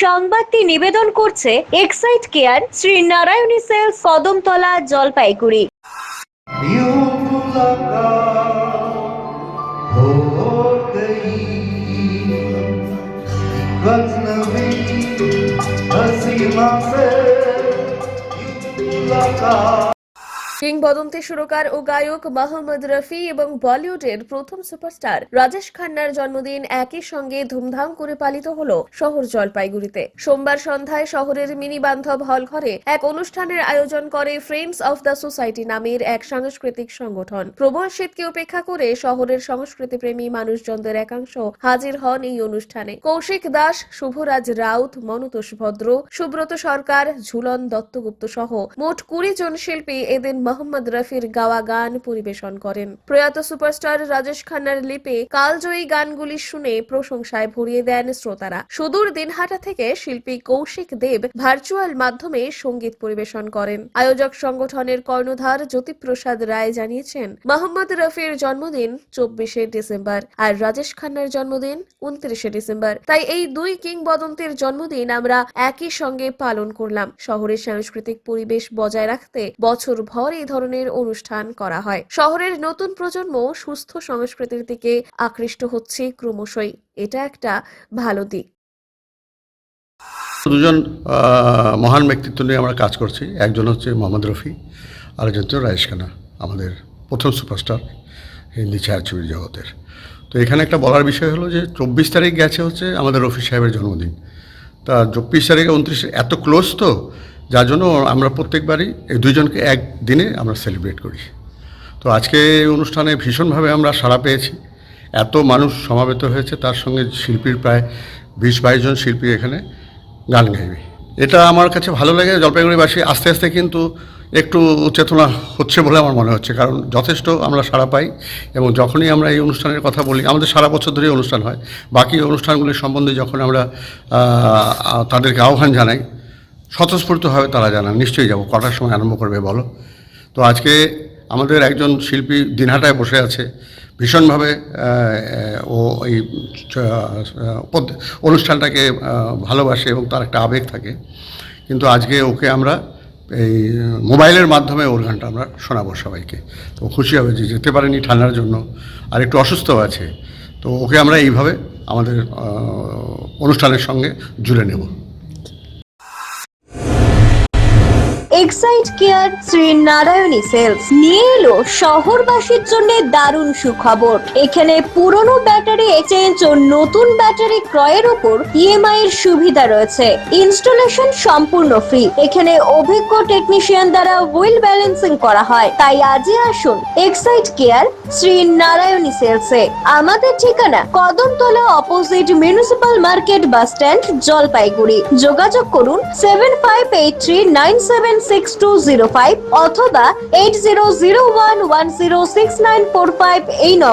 সংবাদটি নিবেদন করছে excite care Shri Narayani sales, Kadamtala, Jalpaiguri. কিংবদন্তি সুরকার ও গায়ক মোহাম্মদ রফি এবং বলিউডের প্রথম সুপারস্টার রাজেশ খান্নার জন্মদিন একই সঙ্গে ধুমধাম করে পালিত হলো শহর জলপাইগুড়িতে। সোমবার সন্ধ্যায় শহরের মিনি বান্ধব হল ঘরে এক অনুষ্ঠানের আয়োজন করে ফ্রেন্ডস অফ দ্য সোসাইটি নামের এক সাংস্কৃতিক সংগঠন। প্রবল শীতকে উপেক্ষা করে শহরের সংস্কৃতিপ্রেমী মানুষজনদের একাংশ হাজির হন এই অনুষ্ঠানে। কৌশিক দাস, শুভরাজ রাউত, মনতোষ ভদ্র, সুব্রত সরকার, ঝুলন দত্তগুপ্ত সহ মোট 20 জন শিল্পী এদিন মোহাম্মদ রফির গাওয়া গান পরিবেশন করেন। প্রয়াত সুপারস্টার রাজেশ খান্নার লিপে কালজয়ী গানগুলি শুনে প্রশংসায় ভরিয়ে দেন শ্রোতারা। সুদূর দিনহাটা থেকে শিল্পী কৌশিক দেব ভার্চুয়াল মাধ্যমে সঙ্গীত পরিবেশন করেন। আয়োজক সংগঠনের কর্ণধার জ্যোতিপ্রসাদ রায় জানিয়েছেন, মোহাম্মদ রফির জন্মদিন 24শে ডিসেম্বর আর রাজেশ খান্নার জন্মদিন 29শে ডিসেম্বর। তাই এই দুই কিংবদন্তির জন্মদিন আমরা একই সঙ্গে পালন করলাম। শহরের সাংস্কৃতিক পরিবেশ বজায় রাখতে বছর ভর এই ধরনের অনুষ্ঠান করা হয়। শহরের নতুন প্রজন্ম সুস্থ সংস্কৃতির দিকে আকৃষ্ট হচ্ছে ক্রমশই। এটা একটা ভালো দিক। দুজন মহান ব্যক্তিত্ব নিয়ে আমরা কাজ করছি। একজন হচ্ছে মোহাম্মদ রফি, আরেকজন হচ্ছে রাজেশ খান্না, আমাদের প্রথম সুপারস্টার হিন্দি ছায়াছবির জগতের। তো এখানে একটা বলার বিষয় হলো যে 24 তারিখ গেছে হচ্ছে আমাদের রফি সাহেবের জন্মদিন। তা 24 তারিখে 29 এত ক্লোজ, তো যার জন্য আমরা প্রত্যেকবারই এই দুইজনকে একদিনে আমরা সেলিব্রেট করি। তো আজকে এই অনুষ্ঠানে ভীষণভাবে আমরা সাড়া পেয়েছি। এত মানুষ সমাবেত হয়েছে, তার সঙ্গে শিল্পীর প্রায় 20-22 জন শিল্পী এখানে গান গাইবে। এটা আমার কাছে ভালো লাগে। জলপাইগুড়িবাসী আস্তে আস্তে কিন্তু একটু চেতনা হচ্ছে বলে আমার মনে হচ্ছে, কারণ যথেষ্ট আমরা সাড়া পাই। এবং যখনই আমরা এই অনুষ্ঠানের কথা বলি, আমাদের সারা বছর ধরেই অনুষ্ঠান হয়, বাকি অনুষ্ঠানগুলির সম্বন্ধে যখন আমরা তাদেরকে আহ্বান জানাই, স্বতঃস্ফূর্তভাবে তারা জানান নিশ্চয়ই যাব, কটার সময় আরম্ভ করবে বলো। তো আজকে আমাদের একজন শিল্পী দিনহাটায় বসে আছে, ভীষণভাবে ও এই অনুষ্ঠানটাকে ভালোবাসে এবং তার একটা আবেগ থাকে। কিন্তু আজকে ওকে আমরা এই মোবাইলের মাধ্যমে ওর গানটা আমরা শোনাবো সবাইকে। তো খুশি হবে যে যেতে পারেনি ঠান্ডার জন্য, আর একটু অসুস্থ আছে। তো ওকে আমরা এইভাবে আমাদের অনুষ্ঠানের সঙ্গে জুড়ে নেব। Excite care Shri Narayani sales নিয়ে এলো শহরবাসীর জন্য দারুণ সুখবর। এখানে পুরনো ব্যাটারি এক্সচেঞ্জ ও নতুন ব্যাটারি ক্রয়ের উপর ইএমআই এর সুবিধা রয়েছে। ইনস্টলেশন সম্পূর্ণ ফ্রি। এখানে অভিজ্ঞ টেকনিশিয়ান দ্বারা হুইল ব্যালেন্সিং করা হয়। তাই আজই আসুন এক্সাইট কেয়ার শ্রী নারায়ণী সেলসে। আমাদের ঠিকানা Kadamtala, opposite municipal market, bus stand, Jalpaiguri. যোগাযোগ করুন 7583976205 অথবা 8001106945 এই নম্বর।